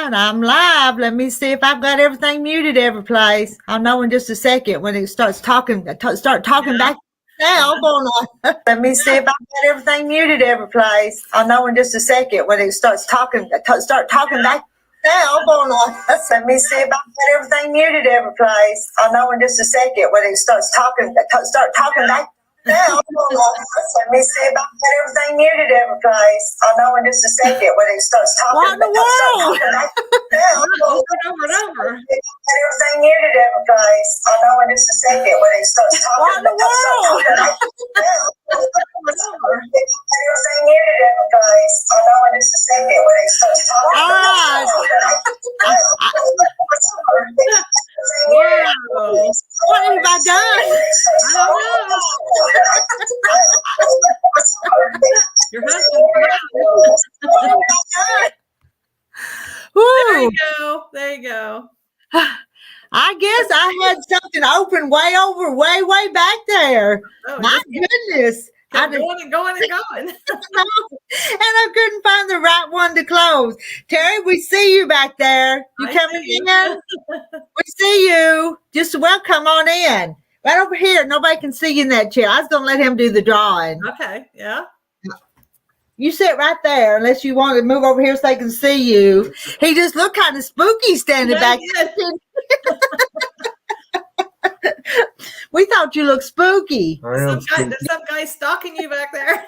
right, I'm live. Let me see if I've got everything muted every place. I'll know in just a second when it starts talking. Start talking back now. Going on. Let me see if I've got everything muted every place. I'll know in just a second when it starts talking. Start talking back now. Going on. Let me see if I've got everything muted every place. I'll know in just a second when it starts talking. Start talking back. Now, let me see if I can get everything muted every place. I'll know in just a second when it starts talking. What in the world? Over and over. Get everything muted every place. I'll know in just a second when it starts talking. What in the world? Get everything muted every place. I'll know in just a second when it starts talking. All right. Wow. What have I done? I don't know. Your husband. There you go. I guess I had something open way back there. Oh, my goodness. Going and going. And I couldn't find the right one to close. Terry, we see you back there. You coming in? We see you. Just welcome on in. Right over here. Nobody can see you in that chair. I was going to let him do the drawing. Okay, yeah. You sit right there unless you want to move over here so they can see you. He just looked kind of spooky standing back there. We thought you looked spooky. Some guy stalking you back there.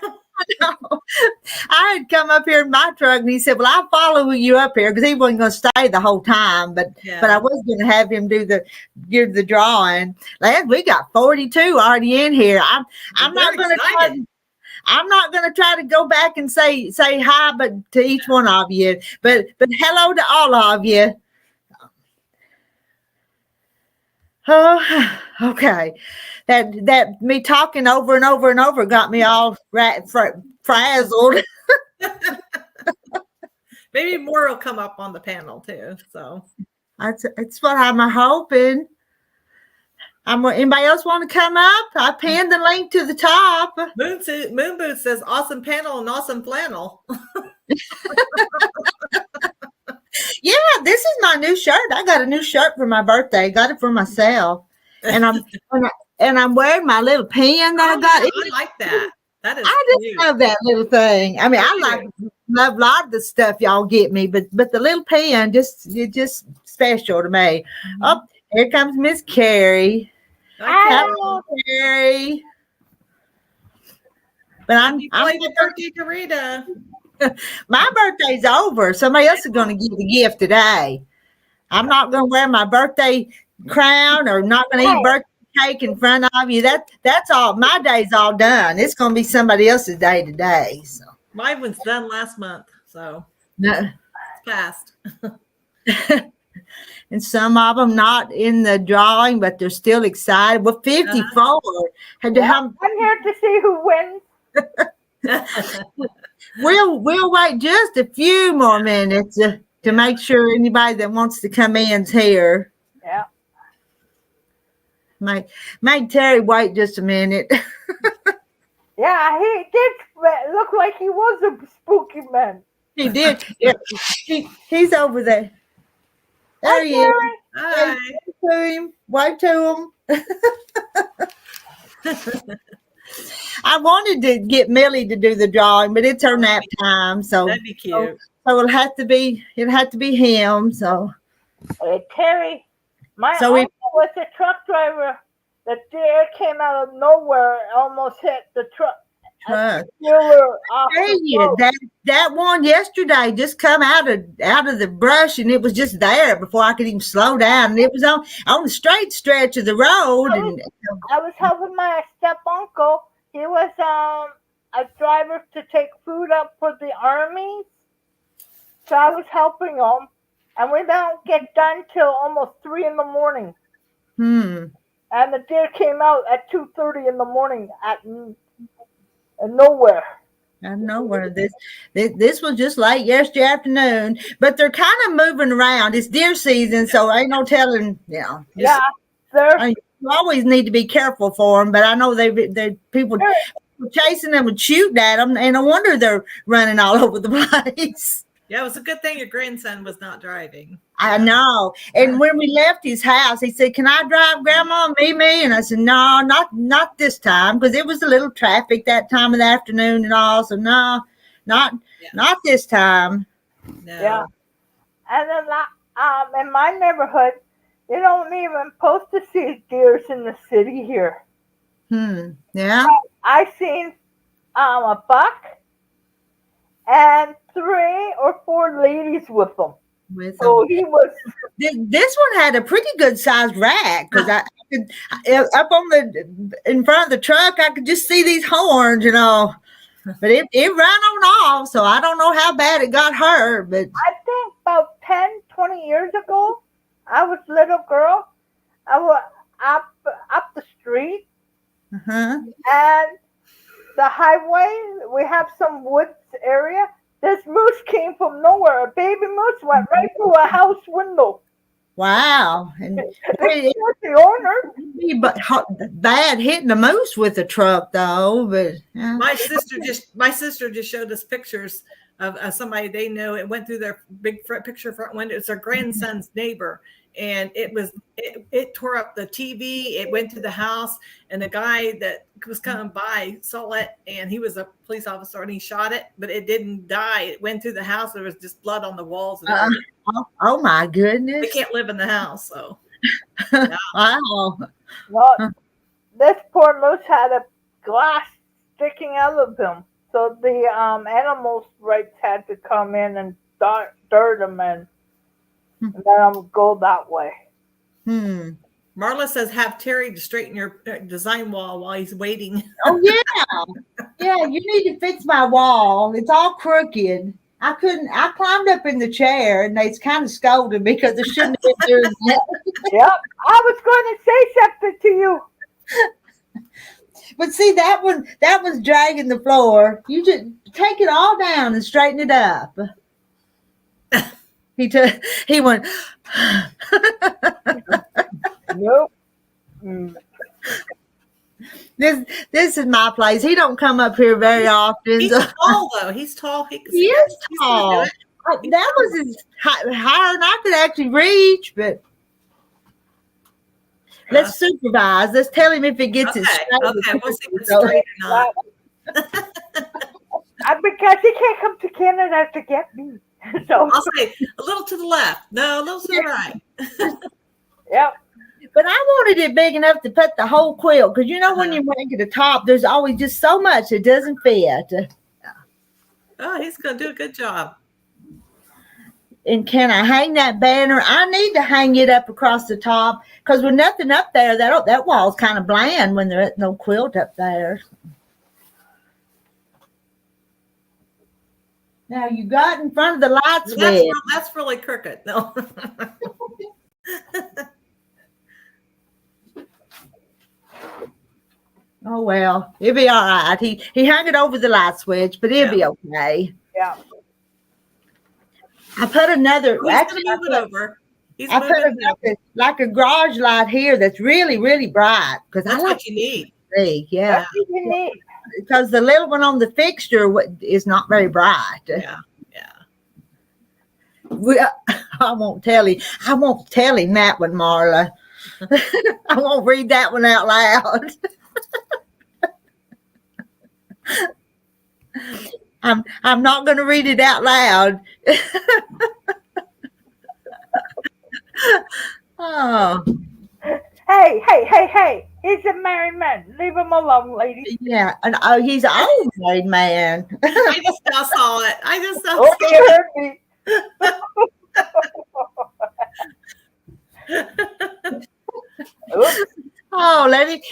I had come up here in my truck and he said, well, I'll follow you up here because he wasn't going to stay the whole time. But I was going to have him give the drawing. Lad, we got 42 already in here. I'm not going to try to go back and say hi, but to each one of you. But hello to all of you. Oh, okay. That me talking over and over and over got me all frazzled. Maybe more will come up on the panel too. So it's what I'm hoping. Anybody else want to come up? I pinned the link to the top. Moon Boot says awesome panel and awesome flannel. Yeah, this is my new shirt. I got a new shirt for my birthday. Got it for myself, and I'm wearing my little pin that I got. I like that. That is. I just love that little thing. I mean, love a lot of the stuff y'all get me, but the little pin just special to me. Mm-hmm. Oh, here comes Miss Carrie. Hello, Carrie. But I'm the birthday to Rita. My birthday's over. Somebody else is going to give the gift today. I'm not going to wear my birthday crown or not going to eat birthday cake in front of you. That's all. My day's all done. It's going to be somebody else's day today. So mine was done last month. So it's passed. And some of them not in the drawing, but they're still excited. Well, 54. I'm here to see who wins. We'll wait just a few more minutes to make sure anybody that wants to come in's here. Yeah. Make Terry wait just a minute. Yeah, he did look like he was a spooky man. He did. Yeah. He's over there. There he is. Hi. Wave to him. I wanted to get Millie to do the drawing, but it's her nap time, so that'd be cute. So it'll have to be him. So Terry, my uncle was a truck driver. The deer came out of nowhere, almost hit the truck. That one yesterday just come out of the brush, and it was just there before I could even slow down. And it was on the straight stretch of the road. I was helping my step uncle. He was a driver to take food up for the army, so I was helping him, and we don't get done till almost 3 a.m. And the deer came out at 2:30 in the morning nowhere. I know where this was just late yesterday afternoon, but they're kind of moving around. It's deer season, so ain't no telling. You always need to be careful for them. But I know they people chasing them and shooting at them, and I wonder they're running all over the place. Yeah, it was a good thing your grandson was not driving. I know. And when we left his house, he said, "Can I drive, Grandma, and me?" And I said, "No, not this time," because it was a little traffic that time of the afternoon and all. So no, not this time. No. Yeah. And then in my neighborhood, you don't even supposed to see deers in the city here. Yeah. I seen a buck and 3 or 4 ladies with them. So he was. This one had a pretty good sized rack because I could up on in front of the truck. I could just see these horns, But it ran on off, so I don't know how bad it got hurt. But I think about 10, 20 years ago, I was a little girl. I was up the street, and the highway. We have some woods area. This moose came from nowhere. A baby moose went right through a house window. Wow! And the owner. But bad hitting a moose with a truck, though. But my sister just showed us pictures of somebody they know. It went through their big front window. It's their grandson's neighbor, and it tore up the TV. It went to the house, and the guy that was coming by saw it, and he was a police officer, and he shot it, but it didn't die. It went through the house. There was just blood on the walls. Oh my goodness! They can't live in the house, so wow. Well, this poor moose had a glass sticking out of him, so the animals' rights had to come in and dirt him and let him go that way. Marla says, "Have Terry to straighten your design wall while he's waiting." Oh yeah, you need to fix my wall. It's all crooked. I climbed up in the chair, and they kind of scolded me because I shouldn't have been doing that. Yep, I was going to say something to you. But see, that was dragging the floor. You just take it all down and straighten it up. He went. Nope. This is my place. He don't come up here very often. He's tall though. He's tall. He is tall. That was as higher than I could actually reach. But let's supervise. Let's tell him if he gets it straight. Okay, we'll see if it's straight or not. Because he can't come to Canada to get me. So I'll say a little to the left. No, a little to the right. Yep. But I wanted it big enough to put the whole quilt, because when you make it the top, there's always just so much it doesn't fit. Oh, he's going to do a good job. And can I hang that banner? I need to hang it up across the top, because with nothing up there, that wall's kind of bland when there's no quilt up there. Now you got in front of the light switch. That's really crooked. No. Oh well, it'll be all right. He hung it over the light switch, but it'll be okay. Yeah. I put another. He's move it over. I put like a garage light here that's really, really bright, because that's what you need. Yeah. That's what you need. Because the little one on the fixture is not very bright. Yeah. I won't tell him. I won't tell him that one, Marla. I won't read that one out loud. I'm not going to read it out loud. Oh. Hey. He's a married man. Leave him alone, lady. Yeah. And he's an old married man. I just now saw it. You heard me. Oh,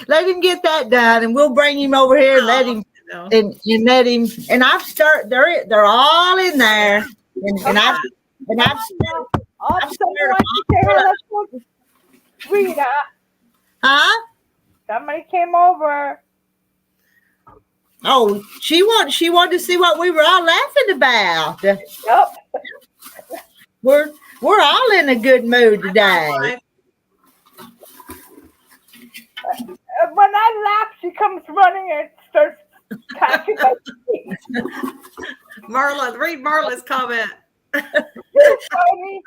let him get that done, and we'll bring him over here and let him and let him. And I've started. They're all in there, and I've Rita. Huh? Somebody came over. Oh, she wanted to see what we were all laughing about. Yep. We're all in a good mood today. When I laugh, she comes running and starts catching my feet. Marla, read Marla's comment. Funny.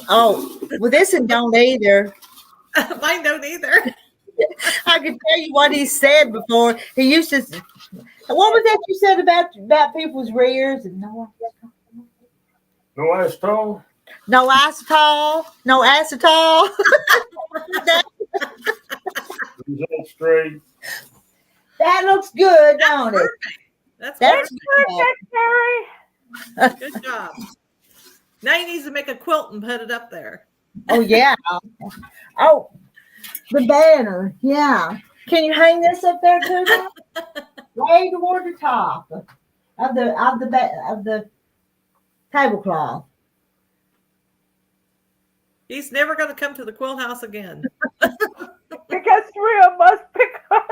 Oh, well, this one don't either. Mine don't either. I can tell you what he said before. He used to. What was that you said about people's rears and no acetol? no acetol, no acetol. Result straight. That looks good, don't it? That's That's perfect. Terry. Good job. Now he needs to make a quilt and put it up there. Oh yeah. Oh, the banner. Yeah. Can you hang this up there too? Now? Way toward the top of the tablecloth. He's never going to come to the quilt house again. Because 3 of us pick up.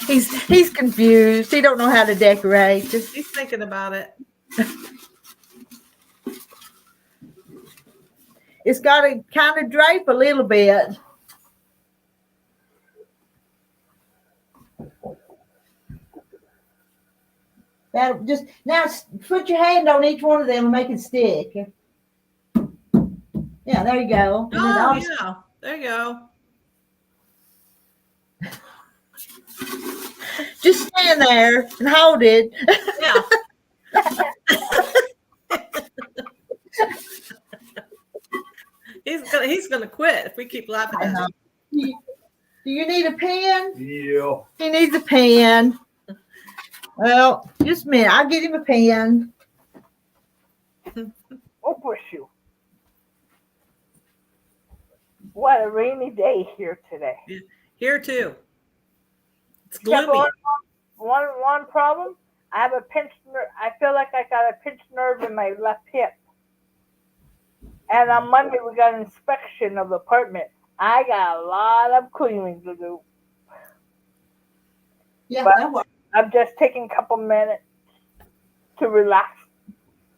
He's confused. He don't know how to decorate. He's thinking about it. It's got to kind of drape a little bit. That just now put your hand on each one of them and make it stick. Yeah, there you go. Oh, yeah. There you go. Just stand there and hold it. Yeah. He's gonna quit if we keep laughing at him. Do you need a pen? Yeah. He needs a pen. Well, just a minute. I'll get him a pen. Oh, bless you. What a rainy day here today. Here too. It's Except gloomy. one problem. I have a pinched nerve. I feel like I got a pinched nerve in my left hip. And on Monday we got an inspection of the apartment. I got a lot of cleaning to do. Yeah, But that works. I'm just taking a couple minutes to relax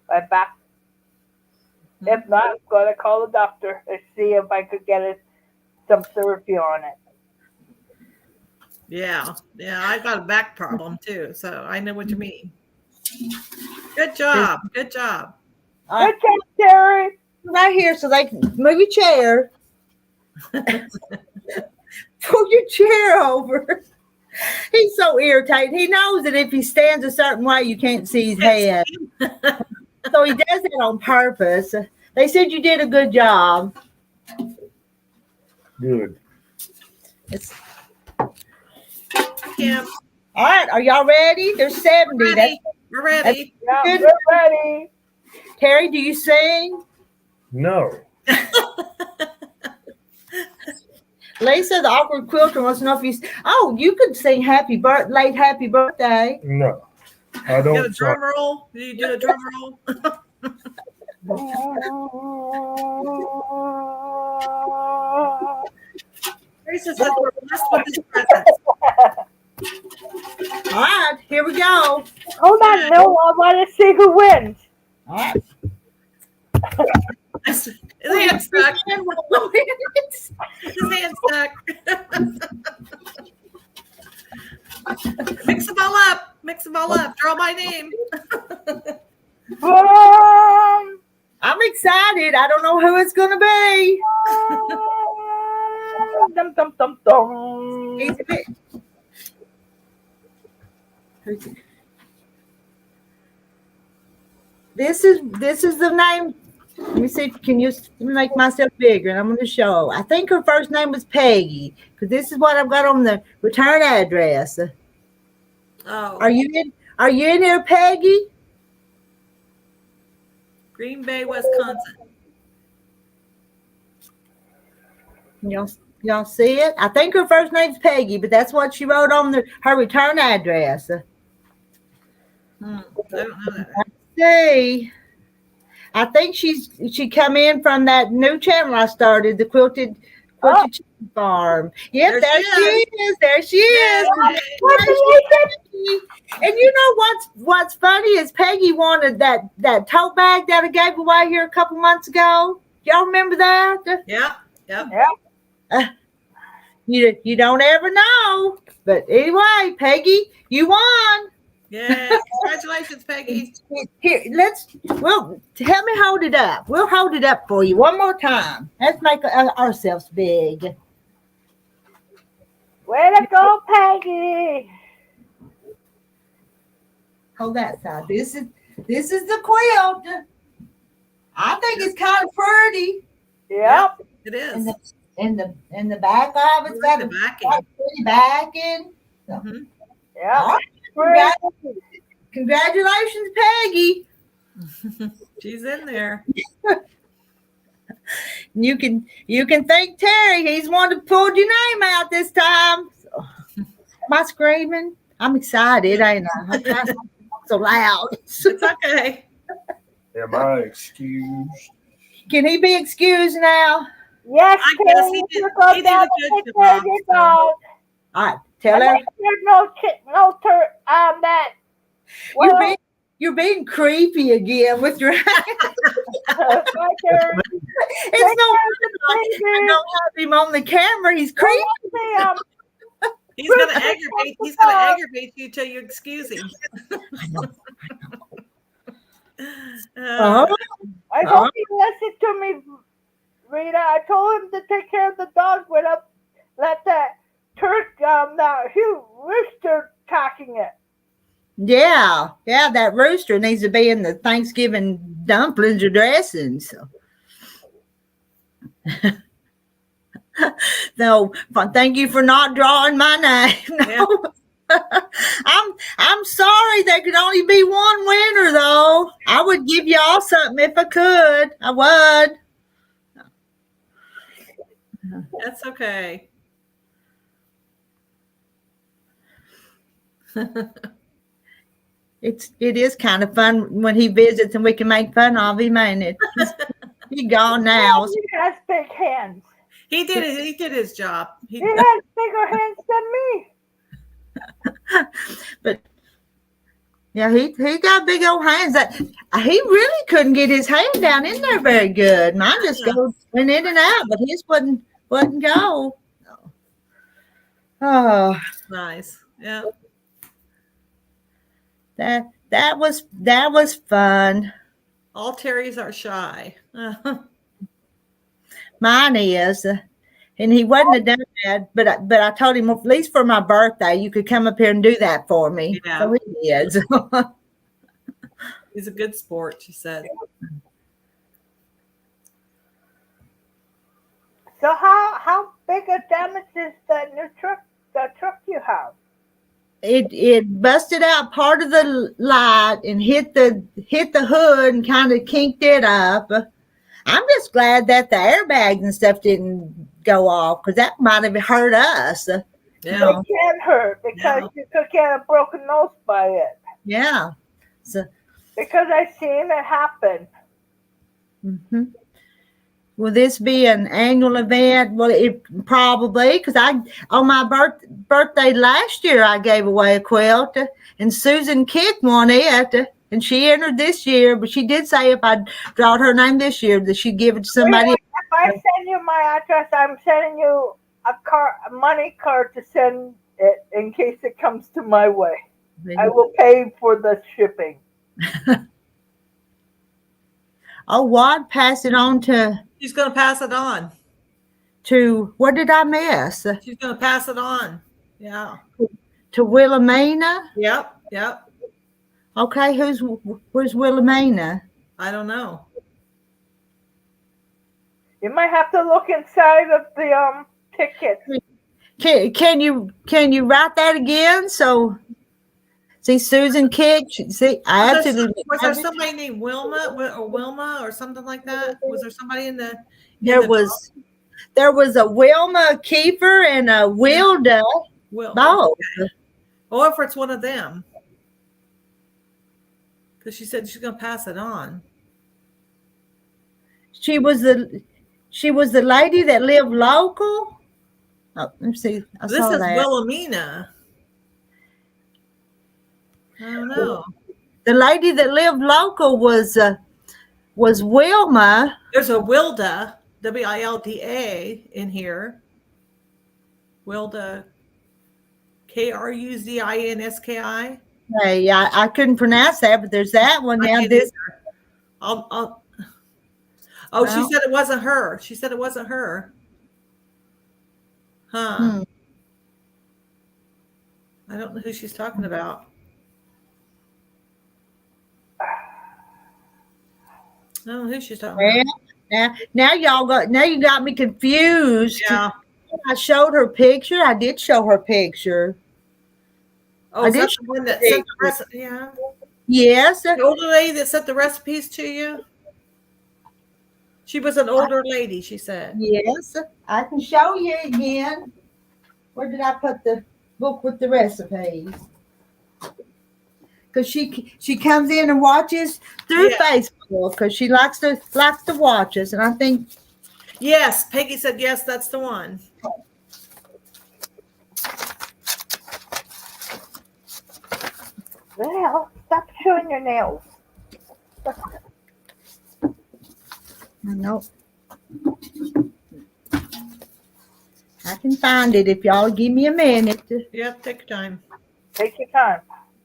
my back. If not, I'm going to call the doctor and see if I could get some therapy on it. Yeah. I got a back problem too, so I know what you mean. Good job. Good job. All right, Good job, Terry. right here so they can move your chair. Pull your chair over. He's so irritated. He knows that if he stands a certain way, you can't see his head. So he does it on purpose. They said you did a good job. Good. It's, Yeah, all right, are y'all ready? There's 70. we're ready. We're ready. Yeah, Good. we're ready. Terry, do you sing? No. Lisa, the awkward quilter, wants to know if you. Oh, you could sing late happy birthday. No. I You got a don't. drum roll? Do you do a drum roll? Teresa says we're blessed with his presence. All right, here we go. Hold on, no, I want to see who wins. All right. His hand stuck. His hand stuck. Mix them all up. Mix them all up. Draw my name. I'm excited. I don't know who it's going to be. Dum, dum, dum, dum. He's a bit- This is the name. Let me see. Can you let me make myself bigger? And I'm going to show. I think her first name was Peggy because this is what I've got on the return address. Oh, Are you in? Are you in here, Peggy? Green Bay, Wisconsin. Y'all see it? I think her first name's Peggy, but that's what she wrote on her return address. I don't know that. See, I think she come in from that new channel I started, the quilted chicken farm. Yep, There there she she is. There she is. Yay. And you know what's funny is Peggy wanted that tote bag that I gave away here a couple months ago. Y'all remember that? Yeah. Yep. Yeah. You don't ever know. But anyway, Peggy, you won. Yay. Congratulations, Peggy. Here, well, help me hold it up. We'll hold it up for you one more time. Let's make ourselves big. Way to go, Peggy. Hold that side. This is the quilt. I think it's kind of pretty. Yep. It is. In the back of it's got The a backing. pretty backing. Mhm. Yep. All right. Congratulations, Peggy. She's in there. You can thank Terry. He's the one that pulled your name out this time. So, am I screaming? I'm excited, ain't I? I'm trying to talk so loud. It's okay. Am I excused? Can he be excused now? Yes, I Terry, guess he you did- should go he did down a and good take care of job, your so. dog. All right, tell And her make sure no that. you're being creepy again with your. Bye, Terry. It's no wonder I don't have him on the camera. He's creepy. He's gonna aggravate. He's gonna aggravate you till you excuse him. Uh-huh. I hope he listened to me, Rita. I told him to take care of the dog without let that that huge rooster attacking it. Yeah, that rooster needs to be in the Thanksgiving dumplings or dressings. So. No, thank you for not drawing my name. No. Yeah. I'm sorry there could only be one winner though. I would give y'all something if I could. I would. That's okay. It is kind of fun when he visits and we can make fun of him, ain't it? He's gone now. He has big hands. He did it. He did his job. He has bigger hands than me. But yeah, he got big old hands. That he really couldn't get his hand down in there very good. Mine just went in and out, but his wouldn't go. Oh, Nice. Yeah. That was fun. All Terrys are shy. Mine is, and he wouldn't have done that. But I told him, well, at least for my birthday, you could come up here and do that for me. Yeah. So he did. He's a good sport, she said. So how big a damage is that new truck? The truck you have? It busted out part of the light and hit the hood and kind of kinked it up. I'm just glad that the airbags and stuff didn't go off because that might have hurt us. Yeah. It can hurt because you could get a broken nose by it. Yeah. So. Because I've seen it happen. Mm-hmm. Will this be an annual event? Well, it probably, because on my birthday last year, I gave away a quilt, and Susan Kick won it, and she entered this year, but she did say if I drawed her name this year, that she'd give it to somebody. If I send you my address, I'm sending you a money card to send it in case it comes to my way. I will pay for the shipping. Oh, what? Pass it on to... She's going to pass it on. To, what did I miss? She's going to pass it on. Yeah. To Wilhelmina? Yep. Okay, where's Wilhelmina? I don't know. You might have to look inside of the ticket. Can you write that again? So, see, Susan Kick. See, I absolutely. Was there somebody named Wilma or something like that? Was there somebody in the? There was a Wilma Kiefer and a Wilda. Both. Okay. Or if it's one of them, because she said she's going to pass it on. She was the lady that lived local. Oh, let me see. This is Wilhelmina. I don't know. The lady that lived local was Wilma. There's a Wilda, Wilda, in here. Wilda, Kruzzinski. Hey, I couldn't pronounce that, but there's that one. I Now can't this. I'll. Oh, she Well, said it wasn't her. She said it wasn't her. Huh. I don't know who she's talking about. I don't know who she's talking about. Now you got me confused. Yeah. I showed her picture. I did show her picture. Oh, I is did that the one that sent the recipe? Yeah. Yes. The older lady that sent the recipes to you? She was an older lady, she said. Yes. I can show you again. Where did I put the book with the recipes? Because she comes in and watches through Facebook because she likes to watch us, and I think yes, Peggy said yes, that's the one. Well, stop showing your nails. I know. I can find it if y'all give me a minute. Yep, take your time. Take your time.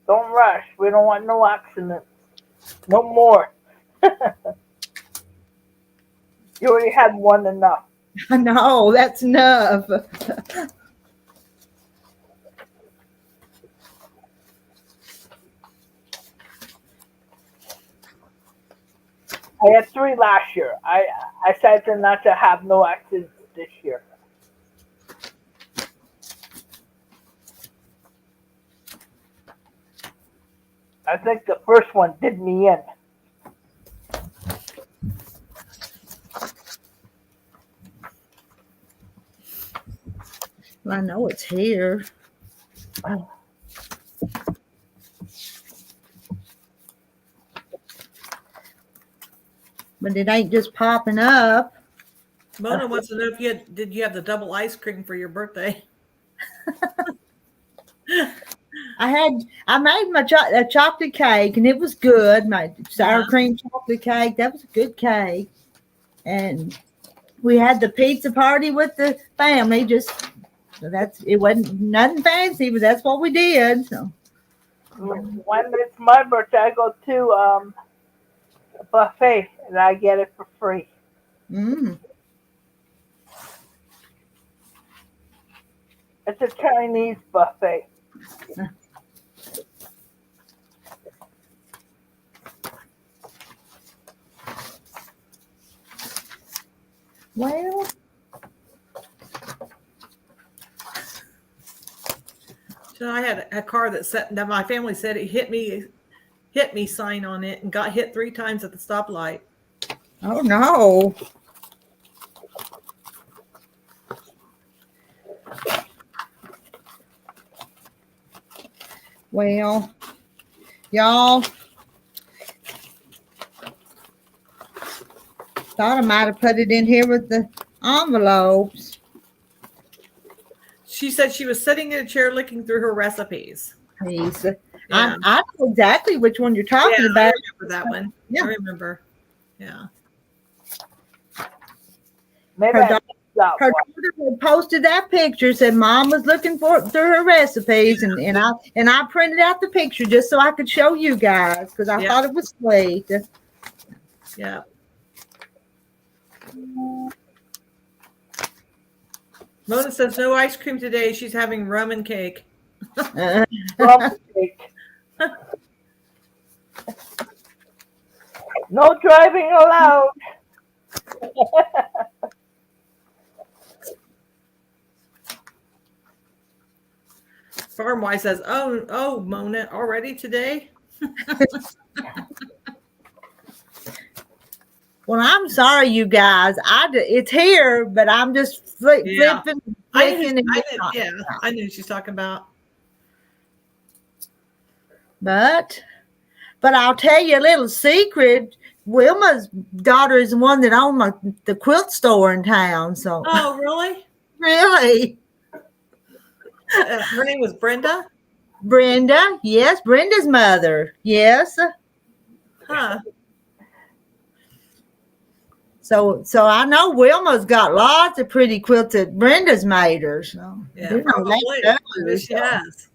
Don't rush. We don't want no accidents. No more. You already had one enough. I know, that's enough. I had 3 last year. I decided not to have no accidents this year. I think the first one did me in. Well, I know it's here. But it ain't just popping up. Mona wants to know if did you have the double ice cream for your birthday? I made my a chocolate cake and it was good. My sour cream chocolate cake, that was a good cake. And we had the pizza party with the family. It wasn't nothing fancy, but that's what we did. So When it's my birthday, I go to a buffet and I get it for free. It's a Chinese buffet. Well, So I had a car that my family said it hit me sign on it and got hit 3 times at the stoplight. oh no. Well, y'all, thought I might have put it in here with the envelopes. She said she was sitting in a chair looking through her recipes. Please. Yeah. I know exactly which one you're talking about. I remember that one. Yeah. I remember. Yeah. Maybe Her I missed that Her one. daughter had posted that picture, said Mom was looking through her recipes, and I printed out the picture just so I could show you guys because I thought it was sweet. Yeah. Mona says no ice cream today. She's having rum and cake. Rum cake. No driving allowed. Farmwise says, "Oh, Mona, already today?" Well, I'm sorry, you guys. It's here, but I'm just flipping. I knew she's talking about. But I'll tell you a little secret. Wilma's daughter is the one that owned the quilt store in town. So, Oh, really? really, Her name was Brenda. Brenda. Yes, Brenda's mother. Yes. Huh. So I know Wilma's got lots of pretty quilts that Brenda's made her. So Yeah, you know, probably. that Maybe goes, she so. has.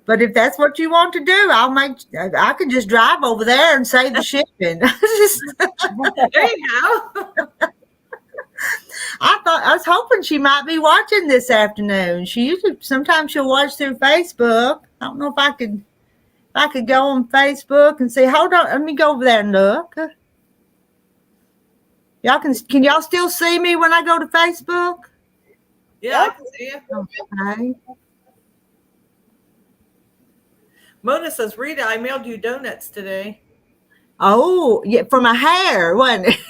But if that's what you want to do, I can just drive over there and save the shipping. There you go. I was hoping she might be watching this afternoon. Sometimes she'll watch through Facebook. I don't know if I could go on Facebook and see. Hold on, let me go over there and look. Y'all can y'all still see me when I go to Facebook? Yeah, I can see you. Okay. Mona says, Rita, I mailed you donuts today. Oh, yeah, for my hair, wasn't it?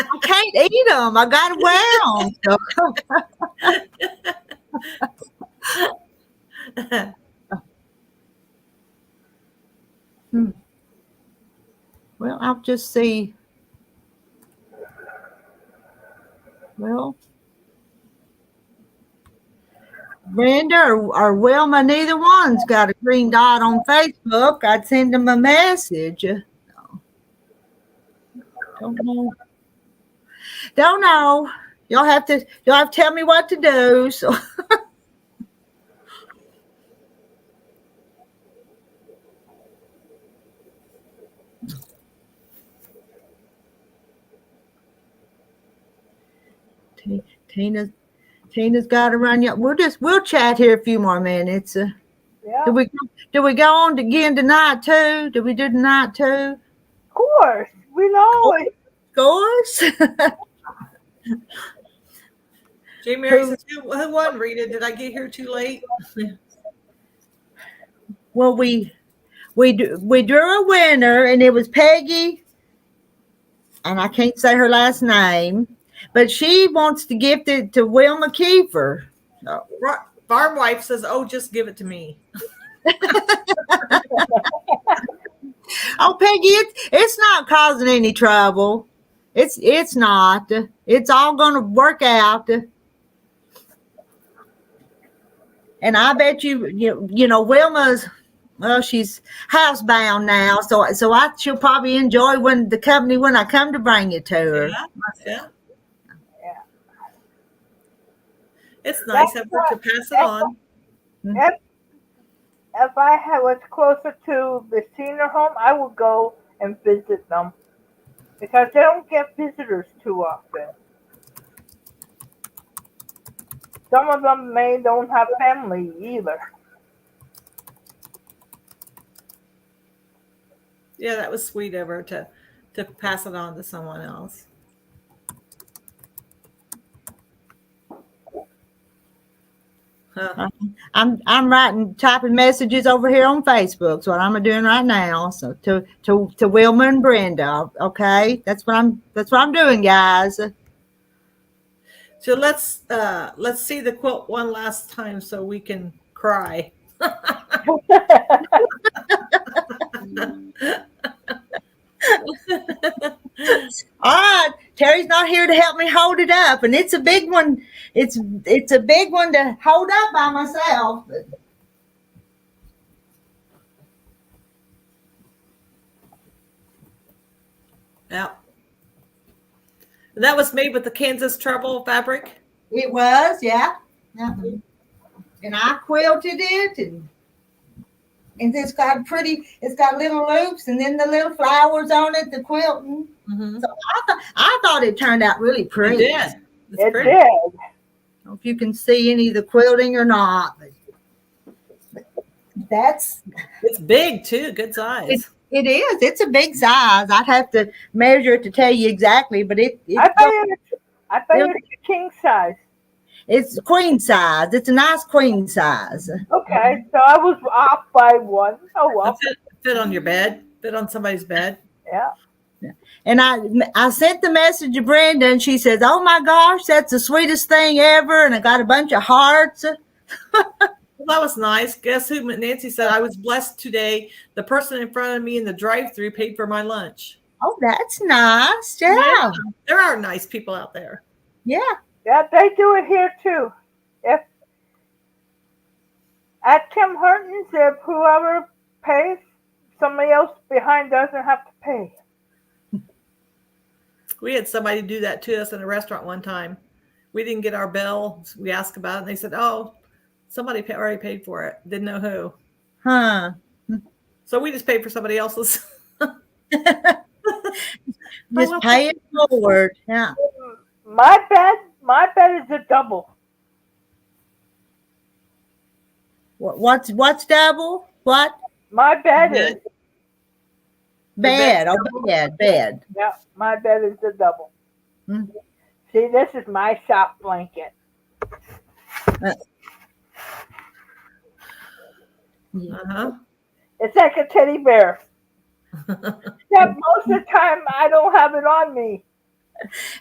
I can't eat them. I got to wear them. Well, I'll just see. Well, Brenda or Wilma, neither one's got a green dot on Facebook. I'd send them a message. Don't know. You'll have to tell me what to do. So Tina's got to run. We'll chat here a few more minutes. Yeah. Do we go on again tonight too? Do we do tonight too? Of course, we know it. Of course. Jay Mary says, who won, Rita? Did I get here too late? Well, we drew a winner, and it was Peggy, and I can't say her last name, but she wants to gift it to Wilma Kiefer. So. Farm wife says, "Oh, just give it to me." Oh, Peggy, it's not causing any trouble. It's not. It's all going to work out. And I bet you know Wilma's. Well, she's housebound now, so she'll probably enjoy when I come to bring it to her. Yeah. It's nice of her to pass it on. If I was closer to the senior home, I would go and visit them because they don't get visitors too often. Some of them don't have family either. Yeah, that was sweet of her to pass it on to someone else. Huh. I'm typing messages over here on Facebook. That's what I'm doing right now. So to Wilma and Brenda. Okay, that's what I'm doing, guys. So let's see the quilt one last time so we can cry. All right, Terry's not here to help me hold it up, and it's a big one. It's a big one to hold up by myself. Yeah. That was made with the Kansas Treble fabric. It was, yeah. And I quilted it, and it's got little loops, and then the little flowers on it, the quilting. Mm-hmm. So I thought it turned out really pretty. It did. It did. I don't know if you can see any of the quilting or not, but it's big too, good size. It is. It's a big size. I'd have to measure it to tell you exactly, but I thought it's king size. It's queen size. It's a nice queen size. Okay, so I was off by one. Oh well. Fit on your bed. Fit on somebody's bed. Yeah. And I sent the message to Brenda, and she says, "Oh my gosh, that's the sweetest thing ever!" And I got a bunch of hearts. Well, that was nice. Guess who? Nancy said, "I was blessed today. The person in front of me in the drive-thru paid for my lunch." Oh, that's nice. Yeah. There are nice people out there. Yeah. Yeah, they do it here too. If at Tim Hortons, if whoever pays somebody else behind doesn't have to pay. We had somebody do that to us in a restaurant one time. We didn't get our bill. We asked about it, and they said, "Oh, somebody already paid for it. Didn't know who." Huh. So we just paid for somebody else's. Just pay it forward. Yeah. My bed is a double. What's double? What? My bed is. Bed. Oh, bed. Yeah, my bed is a double. Hmm. See, this is my shop blanket. Uh-huh. It's like a teddy bear. Except most of the time I don't have it on me.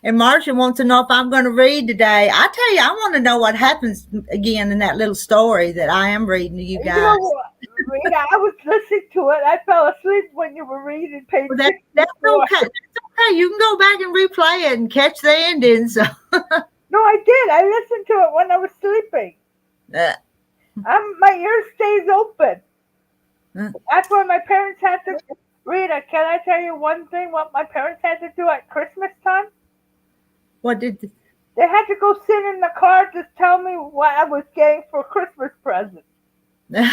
And Marcia wants to know if I'm going to read today. I tell you, I want to know what happens again in that little story that I am reading to you You guys. know what, Rita, I was listening to it. I fell asleep when you were reading page Well, that's 64. okay. That's okay. You can go back and replay it and catch the endings. No, I did. I listened to it when I was sleeping. My ear stays open. That's why my parents had to. Rita, can I tell you one thing? What my parents had to do at Christmas time? What did? They had to go sit in the car to tell me what I was getting for Christmas presents. They Okay.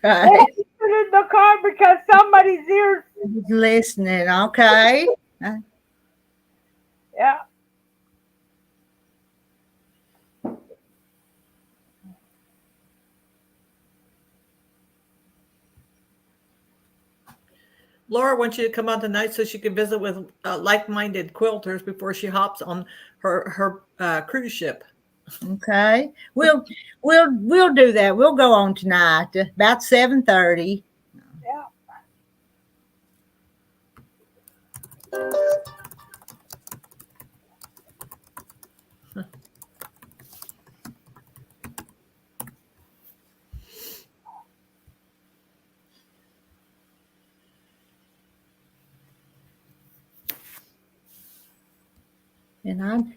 had to sit in the car because somebody's ears. Listening. Okay. Yeah. Laura wants you to come on tonight so she can visit with like-minded quilters before she hops on her cruise ship. Okay. We'll do that. We'll go on tonight about 7:30. Yeah.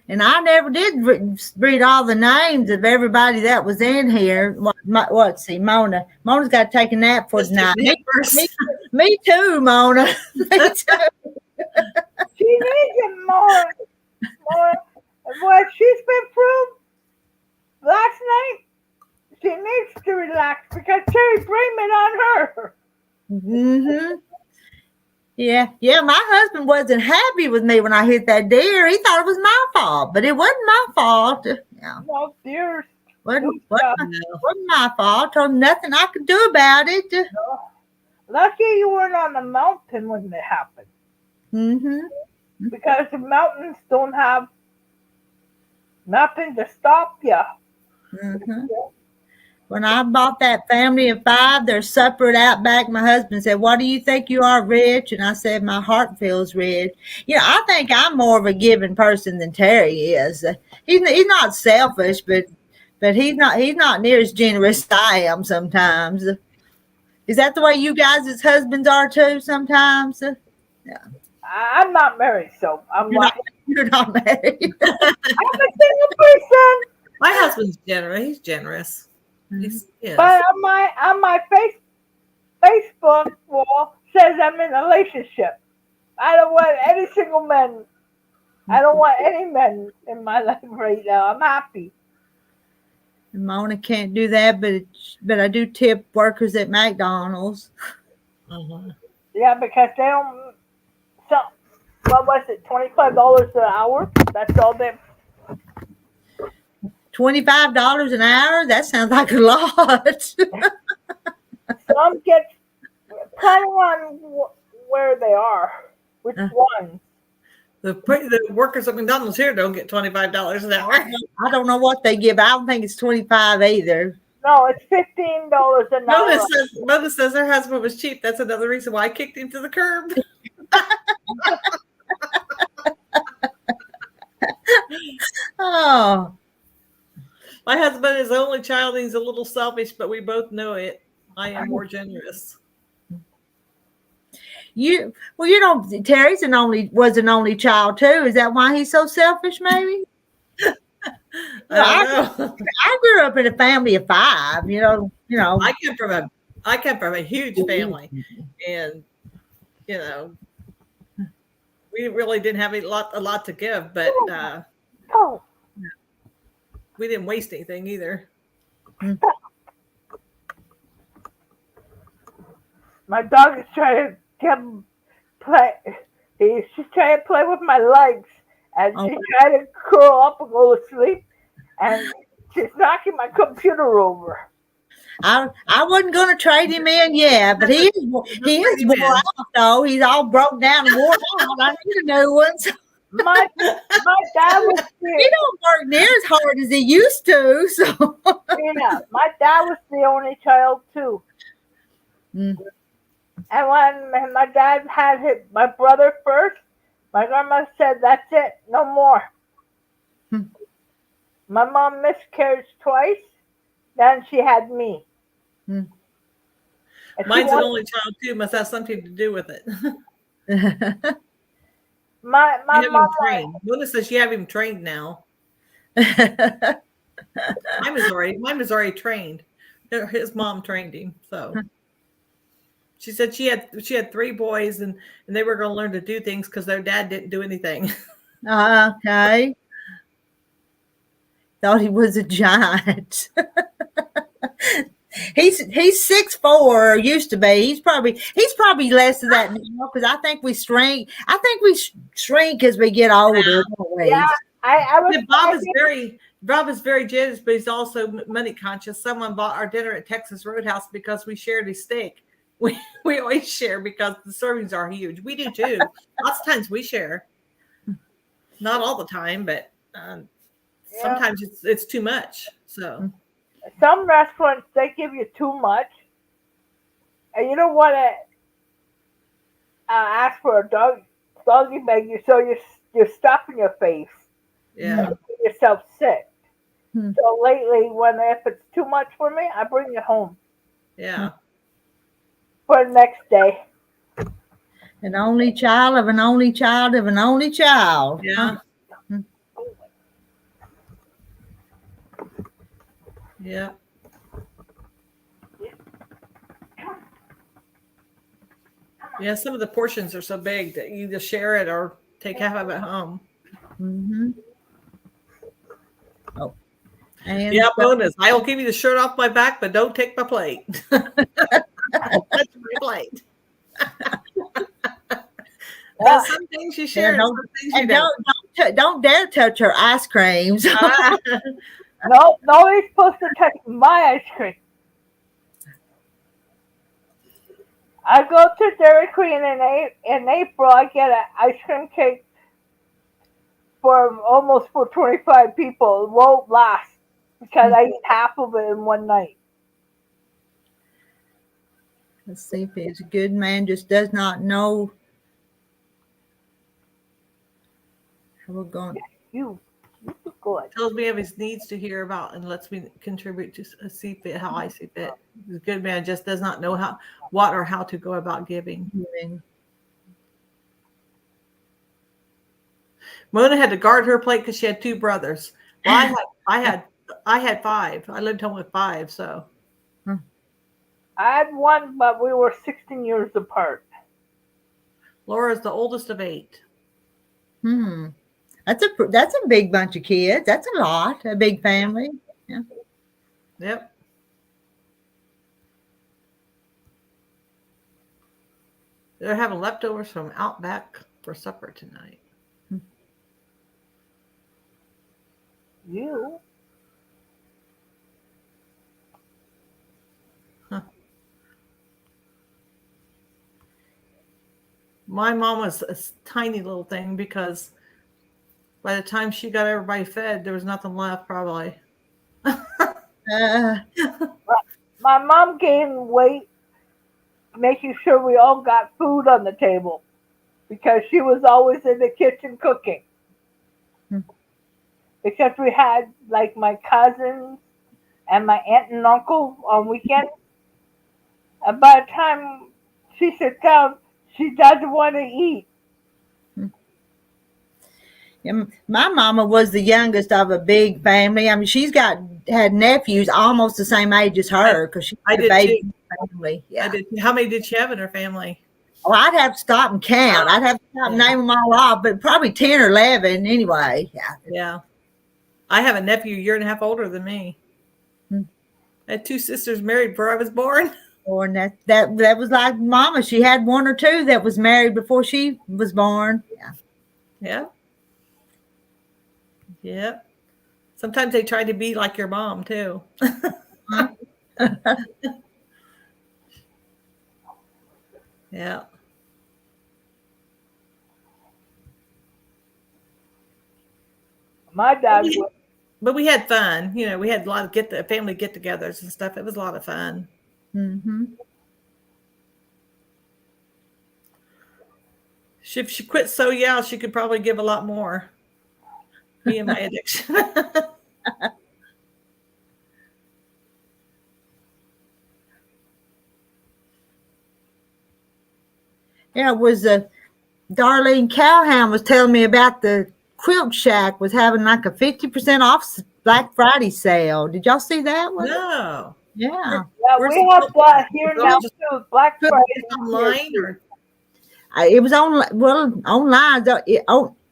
And I never did read all the names of everybody that was in here. See, Mona. Mona's got to take a nap for tonight. Me too, Mona. Me too. She needs it more. What she's been through last night, she needs to relax because Terry blamed it on her. Mm-hmm. Yeah. My husband wasn't happy with me when I hit that deer. He thought it was my fault, but it wasn't my fault. Yeah. No, dears. Wasn't my fault. Told him nothing I could do about it. No. Lucky you weren't on the mountain when it happened. Mm-hmm. Because the mountains don't have nothing to stop you. Mm-hmm. When I bought that family of 5, they're separate out back. My husband said, "What do you think you are, rich?" And I said, "My heart feels rich." I think I'm more of a giving person than Terry is. He's not selfish, but he's not near as generous as I am sometimes. Is that the way you guys as husbands are too sometimes? Yeah. I'm not married, so You're not married. I'm a single person. My husband's generous. He's generous. Yes. But on my Facebook wall says I'm in a relationship. I don't want any single men. I don't want any men in my life right now. I'm happy. Mona can't do that, but I do tip workers at McDonald's. Uh-huh. Yeah, because they don't. So, what was it? $25 an hour. That's all they. $25 an hour? That sounds like a lot. Some get depending on where they are, which ones. The workers at McDonald's here don't get $25 an hour. I don't know what they give. I don't think it's 25 either. No, it's $15 an hour. Mona says her husband was cheap. That's another reason why I kicked him to the curb. Oh. My husband is the only child. He's a little selfish, but we both know it. I am more generous. Terry's was an only child too. Is that why he's so selfish? Maybe. I don't know. I grew up in a family of 5. I came from a huge family, and you know, we really didn't have a lot to give, but Oh, we didn't waste anything either. my dog is trying to play. She's trying to play with my legs, and Oh. she's trying to curl up and go to sleep, and she's knocking my computer over. I wasn't going to trade him in yet, but he is trade him wore in. out though. He's all broke down and wore out. I need a new one. So My dad was he the don't work near as hard as he used to. So my dad was the only child too. Mm. And when my dad had my brother first, my grandma said, "That's it, no more." Hmm. My mom miscarried twice. Then she had me. Hmm. And she Mine's an wanted- only child too. Must have something to do with it. My You have him mom. trained. Mona says you have him trained now. Mine was already trained. His mom trained him. So she said she had 3 boys and they were going to learn to do things because their dad didn't do anything. Okay. Thought he was a giant. He's 6'4", or used to be. He's probably less than that now because I think we shrink. I think we shrink as we get older. Don't we? Yeah, I was. And Bob is very generous, but he's also money conscious. Someone bought our dinner at Texas Roadhouse because we shared a steak. We always share because the servings are huge. We do too. Lots of times we share. Not all the time, but sometimes it's too much. So Some restaurants, they give you too much, and you don't want to ask for a doggy bag. So you're stuffing your face. yeah. And get yourself sick. Hmm. So lately, if it's too much for me, I bring it home Yeah. for the next day. An only child of an only child of an only child. Yeah. Huh. Yeah. Yeah, some of the portions are so big that you just share it or take half of it home. Mm-hmm. Oh. And Yeah, bonus. I'll give you the shirt off my back, but don't take my plate. That's my plate. But some things you share, and some things you and don't. don't dare touch her ice creams. No, nobody's supposed to touch my ice cream. I go to Dairy Queen in April. I get an ice cream cake for 25 people. It won't last because I eat half of it in one night. Let's see if he's a good man, just does not know how we're going. You good. Tells me of his needs to hear about and lets me contribute to see fit how I see fit. The good man just does not know what or how to go about giving. Mona had to guard her plate because she had 2 brothers. Well, I had 5. I lived home with 5, so. I had one, but we were 16 years apart. Laura's the oldest of 8. That's a big bunch of kids. That's a lot. A big family. Yeah. Yep. They're having leftovers from Outback for supper tonight. You? My mom was a tiny little thing because by the time she got everybody fed, there was nothing left, probably. My mom gained weight making sure we all got food on the table because she was always in the kitchen cooking. Because we had like my cousins and my aunt and uncle on weekends. And by the time she sits down, she doesn't want to eat. Yeah, my mama was the youngest of a big family. I mean, had nephews almost the same age as her because she I had a did baby too. family. Yeah. How many did she have in her family? Oh, I'd have to stop and count. I'd have to stop and name them all off, but probably 10 or 11 anyway. Yeah. Yeah. I have a nephew a year and a half older than me. Hmm. I had two sisters married before I was born. Or that was like Mama. She had one or two that was married before she was born. Yeah. Yeah. Yeah. Sometimes they try to be like your mom too. Yeah. My dad was. But we had fun. You know, we had a lot of family get-togethers and stuff. It was a lot of fun. Mm-hmm. If she quit so young, she could probably give a lot more. Me and my addiction. Yeah, it was Darlene Calhoun was telling me about the Quilt Shack was having like a 50% off Black Friday sale. Did y'all see that one? No. Yeah. Yeah, Where's we the have Quilt that here Shack? now Just too. Black Quilt Friday. online or It was online.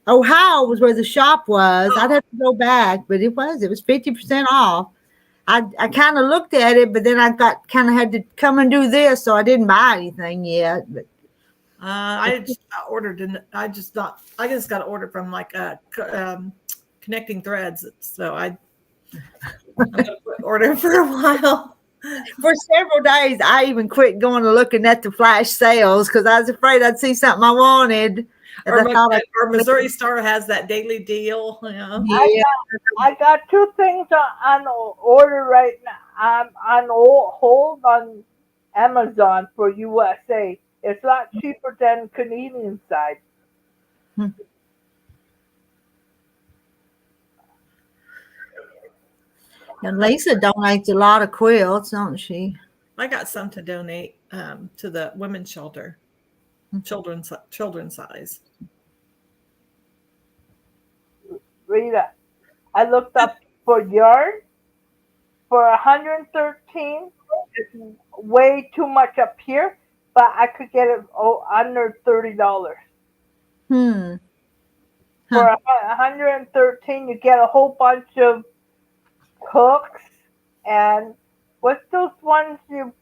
Ohio was where the shop was. I'd have to go back, but it was 50% off. I kind of looked at it, but then I had to come and do this, so I didn't buy anything yet. But I just ordered and I just got an order from like Connecting Threads. So I'm gonna order for a while. for several days, I even quit going and looking at the flash sales because I was afraid I'd see something I wanted. Or Missouri Star has that daily deal. You know? Yeah. I got two things on order right now. I'm on hold on Amazon for USA. It's a lot cheaper than Canadian side. And Lisa donates a lot of quilts, don't she? I got some to donate to the women's shelter, children's size. Rita, I looked up for yarn for 113. It's way too much up here, but I could get it under $30. Hmm. For 113, you get a whole bunch of hooks and what's those ones you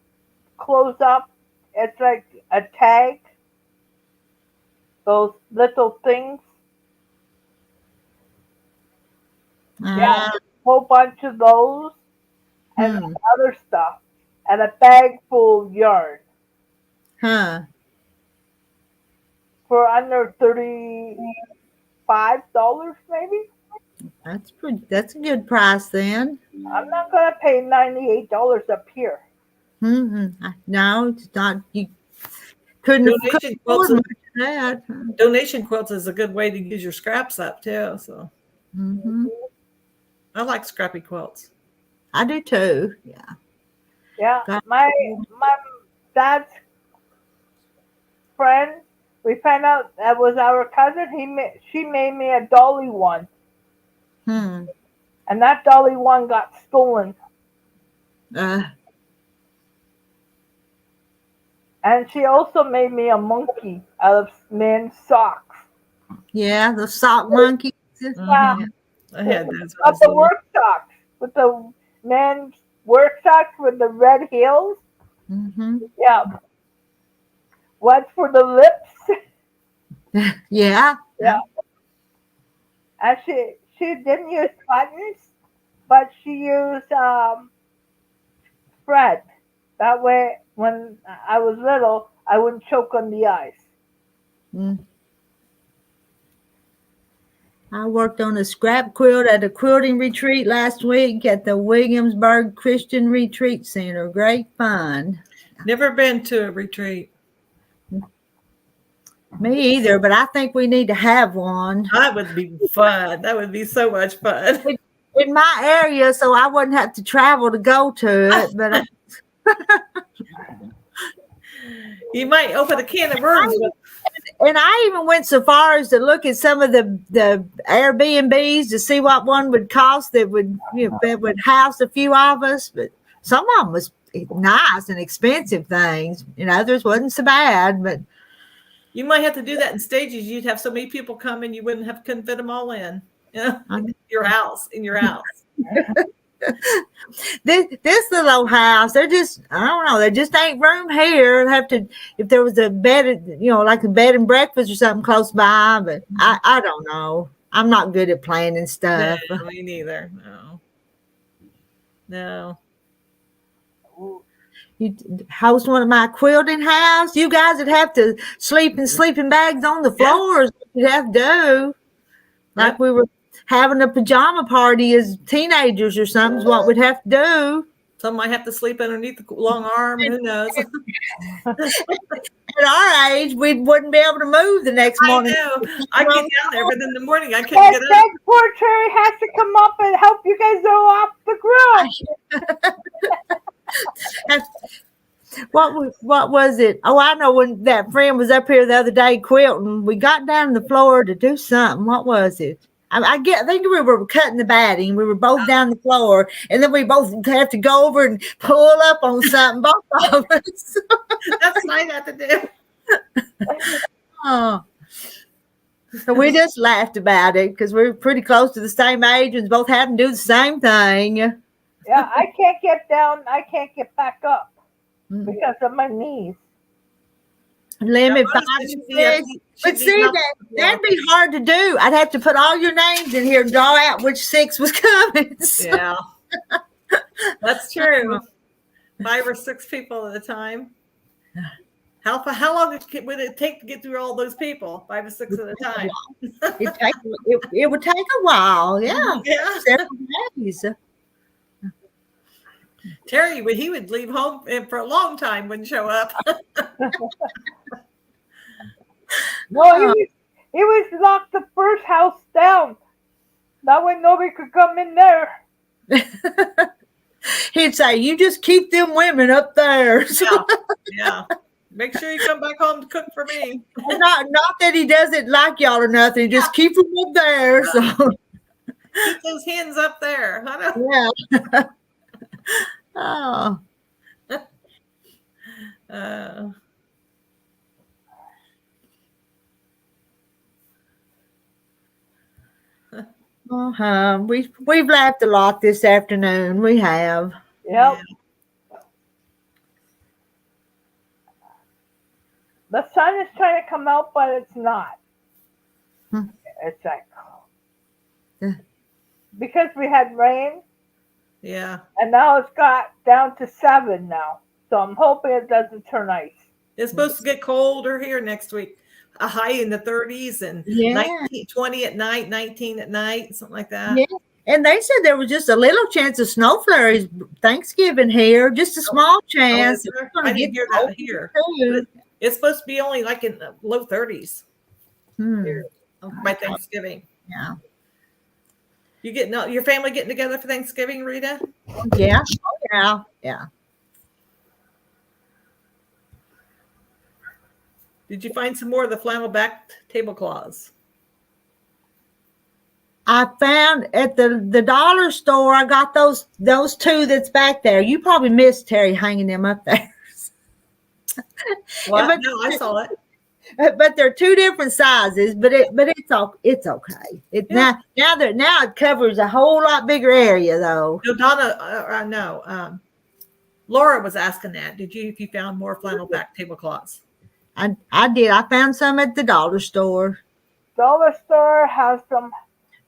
close up? It's like a tag. Those little things. Yeah, a whole bunch of those and other stuff. And a bag full of yarn. Huh. For under $35 maybe? That's a good price then. I'm not gonna pay $98 up here. No, it's not. You couldn't afford much of that. Donation quilts is a good way to use your scraps up too. So I like scrappy quilts. I do too. Yeah. Yeah. My dad's friend, we found out that was our cousin. She made me a dolly one. And that dolly one got stolen. And she also made me a monkey out of men's socks. Yeah, the sock monkey. Yeah. I had those. Of the work socks. With the men's work socks with the red heels. Yeah. One for the lips. Yeah. Yeah. And she didn't use buttons, but she used thread. That way, when I was little, I wouldn't choke on the ice. I worked on a scrap quilt at a quilting retreat last week at the Williamsburg Christian Retreat Center. Great fun. Never been to a retreat. Me either, but I think we need to have one. That would be fun. That would be so much fun. In my area, so I wouldn't have to travel to go to it. But you might open a can of worms. And I even went so far as to look at some of the Airbnbs to see what one would cost that would house a few of us. But some of them was nice and expensive things, and others wasn't so bad. But You might have to do that in stages. You'd have so many people come and you couldn't fit them all in. Yeah, your house. This little old house, I don't know, there just ain't room here. I'd have to, if there was a bed, like a bed and breakfast or something close by, but I don't know. I'm not good at planning stuff. No, me neither. No. You host one of my quilting house, you guys would have to sleep in sleeping bags on the floors. You'd have to do like we were having a pajama party as teenagers or something is what we'd have to do. Some might have to sleep underneath the long arm. Who knows? At our age, we wouldn't be able to move the next morning. I know. I get down there, but in the morning I couldn't get up. Poor Terry has to come up and help you guys go off the ground. What was it? Oh, I know, when that friend was up here the other day quilting, we got down to the floor to do something. What was it? I think we were cutting the batting. We were both down the floor, and then we both have to go over and pull up on something, both of us. That's what I have to do. Oh. So we just laughed about it because we were pretty close to the same age and both having to do the same thing. Yeah, I can't get down. I can't get back up because of my knees. Limit 5 and 6. But see, that'd be hard to do. I'd have to put all your names in here and draw out which 6 was coming. So. Yeah, that's true. 5 or 6 people at a time. How long would it take to get through all those people? 5 or 6 at a time. It would take a while. Yeah. Several days. Terry, he would leave home for a long time, wouldn't show up. No, he was locked the first house down. That way nobody could come in there. He'd say, "You just keep them women up there." Yeah. Make sure you come back home to cook for me. Not that he doesn't like y'all or nothing. Just keep them up there. So keep those hands up there. Yeah. Oh. We've laughed a lot this afternoon. We have. Yep. The sun is trying to come out, but it's not. It's like because we had rain. Yeah. And now it's got down to 7 now. So I'm hoping it doesn't turn ice. It's supposed to get colder here next week. A high in the 30s and 20 at night, 19 at night, something like that. Yeah. And they said there was just a little chance of snow flurries Thanksgiving here, just a small chance. I didn't hear that here. It's supposed to be only like in the low 30s here by Thanksgiving. Yeah. You your family getting together for Thanksgiving, Rita? Yeah. Oh, yeah. Did you find some more of the flannel back tablecloths? I found at the dollar store, I got those 2 that's back there. You probably missed Terry hanging them up there. What? No, I saw it. But they're 2 different sizes, but it's okay. Now it covers a whole lot bigger area though. No, Donna, Laura was asking that. If you found more flannel back tablecloths? I did. I found some at the dollar store. Dollar store has some.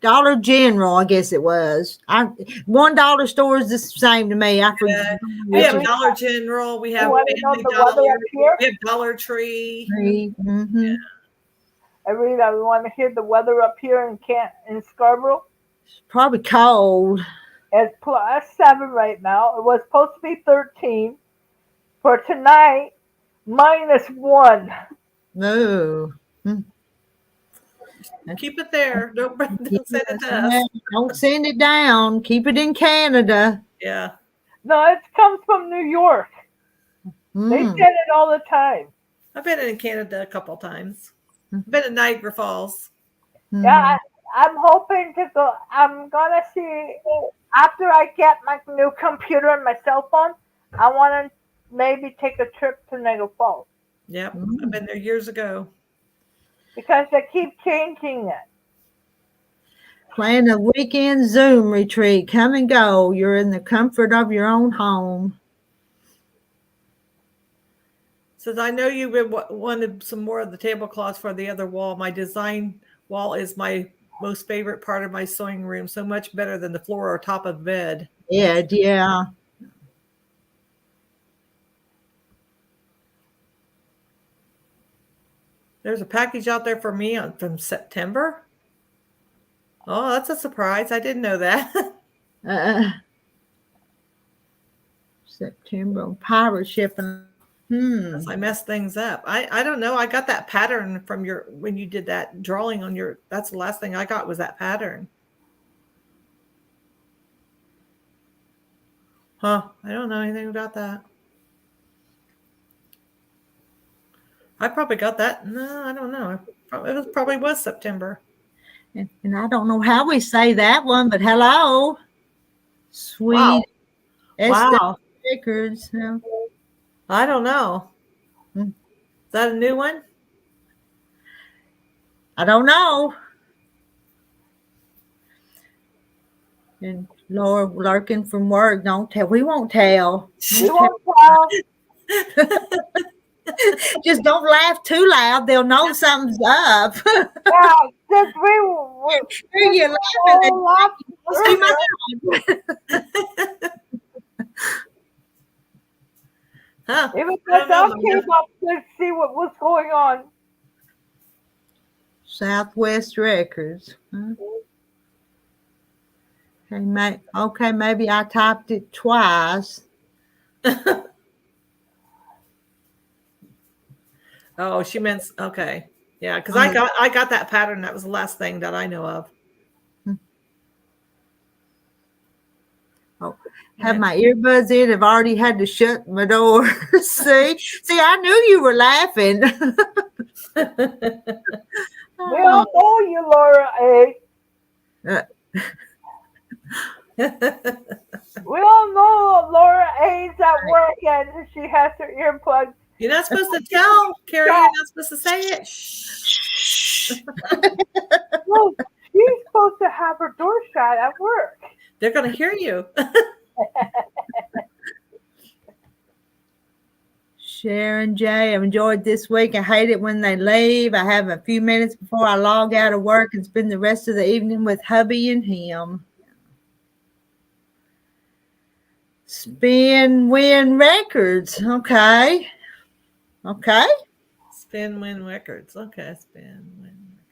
Dollar General, I guess it was. $1 store is the same to me. I forget. We have Dollar General. We have Family Dollar. We have Dollar Tree. Mm-hmm. Yeah. I want to hear the weather up here in Scarborough. It's probably cold. It's +7 right now. It was supposed to be 13 for tonight. -1. No. Keep it there. Don't send it to us. Don't send it down. Keep it in Canada. Yeah. No, it comes from New York. They send it all the time. I've been in Canada a couple times. I've been in Niagara Falls. Yeah, I'm hoping to go. I'm going to see, after I get my new computer and my cell phone, I want to maybe take a trip to Niagara Falls. Yep. I've been there years ago. because they keep changing it. Plan a weekend Zoom retreat. Come and go. You're in the comfort of your own home. Since I know you wanted some more of the tablecloths for the other wall, my design wall is my most favorite part of my sewing room. So much better than the floor or top of bed. Yeah, yeah. There's a package out there for me from September. Oh, that's a surprise. I didn't know that. September pirate shipping. I messed things up. I don't know. I got that pattern from when you did that drawing on your. That's the last thing I got was that pattern. Huh? I don't know anything about that. I probably got that. No, I don't know. It probably was September. And I don't know how we say that one, but hello, sweet. Wow. Records. Yeah. I don't know. Hmm. Is that a new one? I don't know. And Laura lurking from work. Don't tell. We won't tell. We won't tell. Just don't laugh too loud. They'll know something's up. Yeah, just Hear you laughing. See my Huh? Even the dog came up to see what was going on. Southwest Records. Huh? Okay, maybe I typed it twice. Oh, she meant okay. Yeah, because I got that pattern. That was the last thing that I know of. Oh, have my earbuds in. I've already had to shut my door. See, I knew you were laughing. We all know you, Laura A. We all know Laura A's at work and she has her earplugs. You're not supposed to tell, Carrie. You're not supposed to say it. Shh. Well, she's supposed to have her door shut at work. They're going to hear you. Sharon J. I've enjoyed this week. I hate it when they leave. I have a few minutes before I log out of work and spend the rest of the evening with hubby and him. Spin Win Records. Okay. Spin Win Records. Okay, Spin Win Records.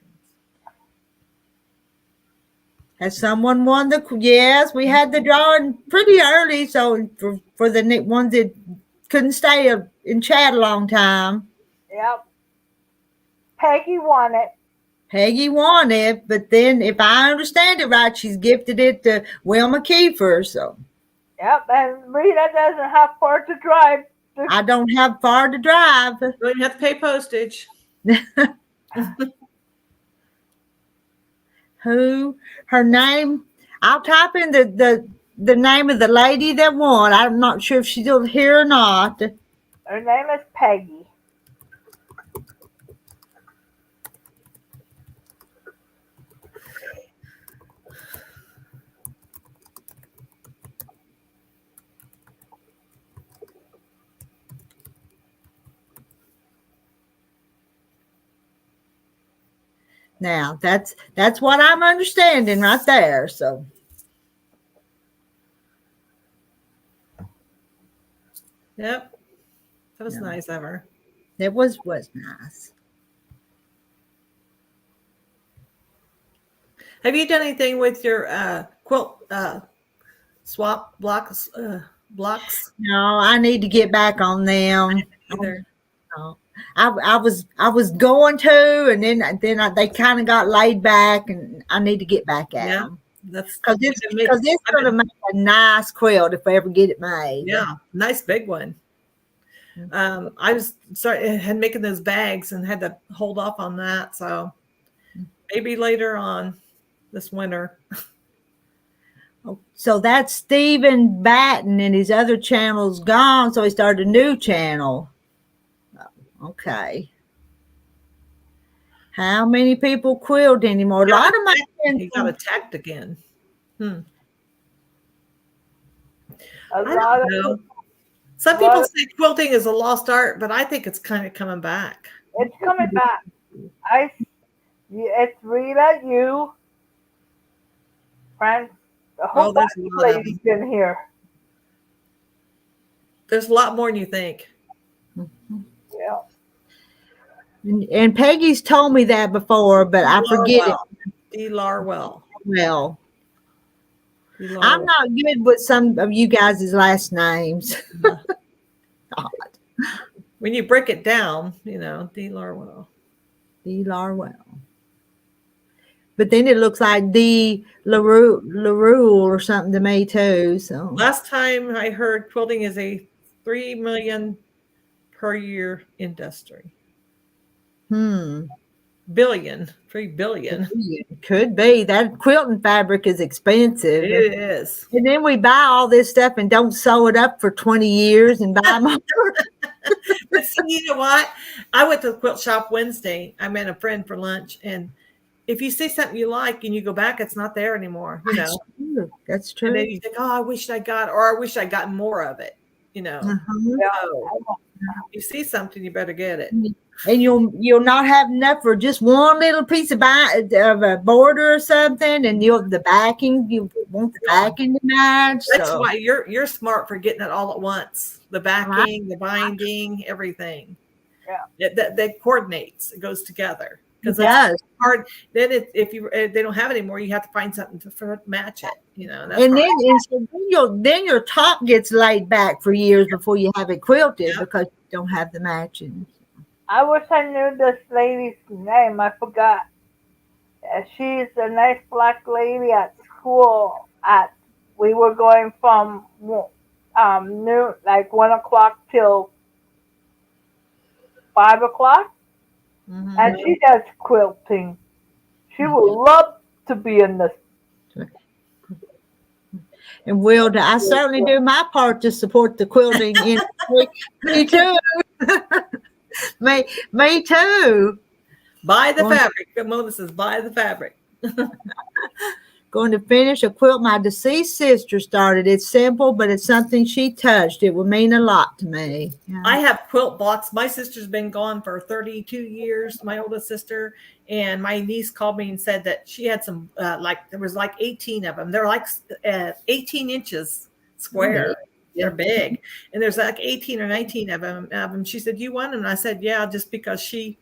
Has someone won the? Yes, we had the drawing pretty early, so for the ones that couldn't stay in chat a long time. Yep. Peggy won it. But then if I understand it right, she's gifted it to Wilma Kiefer. So. Yep, and Rita doesn't have far to drive. I don't have far to drive. You don't even have to pay postage. Who? Her name? I'll type in the name of the lady that won. I'm not sure if she's still here or not. Her name is Peggy. Now that's what I'm understanding right there. So Yep. That was nice of her. it was nice. Have you done anything with your quilt swap blocks? No, I need to get back on them. Either. No. I was going to, and then they kind of got laid back, and I need to get back at them. That's because it's going to make a nice quilt if I ever get it made. Yeah, nice big one. I was had making those bags and had to hold off on that, so maybe later on this winter. So that's Stephen Batten, and his other channel's gone, so he started a new channel. Okay. How many people quilt anymore? A lot of my friends. He got attacked again. A I lot don't of know. Some people say quilting is a lost art, but I think it's kind of coming back. it's coming back. It's Rita, you, Frank, a whole bunch there's a of lot of ladies in here. There's a lot more than you think. Yeah. And Peggy's told me that before, but I forget it. D. Larwell. Well, D. I'm Larwell. not good with some of you guys' last names. When you break it down, D. Larwell. D. Larwell. But then it looks like D. LaRue or something to me too. So Last time I heard, quilting is a $3 million per year industry. Billion, 3 billion. Could be. That quilting fabric is expensive. It is. And then we buy all this stuff and don't sew it up for 20 years and buy more. But see, you know what? I went to the quilt shop Wednesday. I met a friend for lunch, and if you see something you like and you go back, it's not there anymore. That's true. And then you think, "Oh, I wish I got," or "I wish I got more of it." So you see something, you better get it. And you'll not have enough for just one little piece of a border or something, and the backing, you want the backing to match. That's why you're smart for getting it all at once. The backing, the binding, everything. Yeah. That coordinates. It goes together. Because that's hard. Then if they don't have it anymore, you have to find something to match it. That's and hard. then your top gets laid back for years before you have it quilted because you don't have the matching. I wish I knew this lady's name. I forgot. She's a nice black lady at school. We were going from noon, like 1 o'clock till 5 o'clock, and she does quilting. She would love to be in this. And I certainly do my part to support the quilting industry. Me too. Me too. Buy the fabric. Mona says, buy the fabric. Going to finish a quilt my deceased sister started. It's simple, but it's something she touched. It would mean a lot to me. Yeah. I have quilt blocks. My sister's been gone for 32 years, my oldest sister. And my niece called me and said that she had some, there was 18 of them. They're 18 inches square. They're big. And there's 18 or 19 of them. She said, "You want them?" And I said, "Yeah," just because she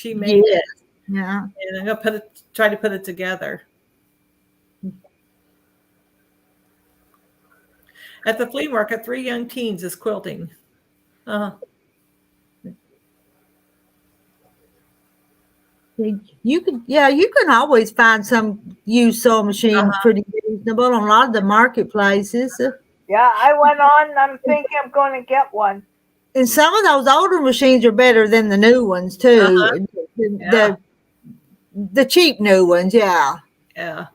made it. Yeah. And I'm going to try to put it together. At the flea market, 3 young teens is quilting. You can always find some used sewing machine pretty reasonable on a lot of the marketplaces. Yeah, I went on. I'm thinking I'm going to get one. And some of those older machines are better than the new ones too. The cheap new ones, yeah. Yeah.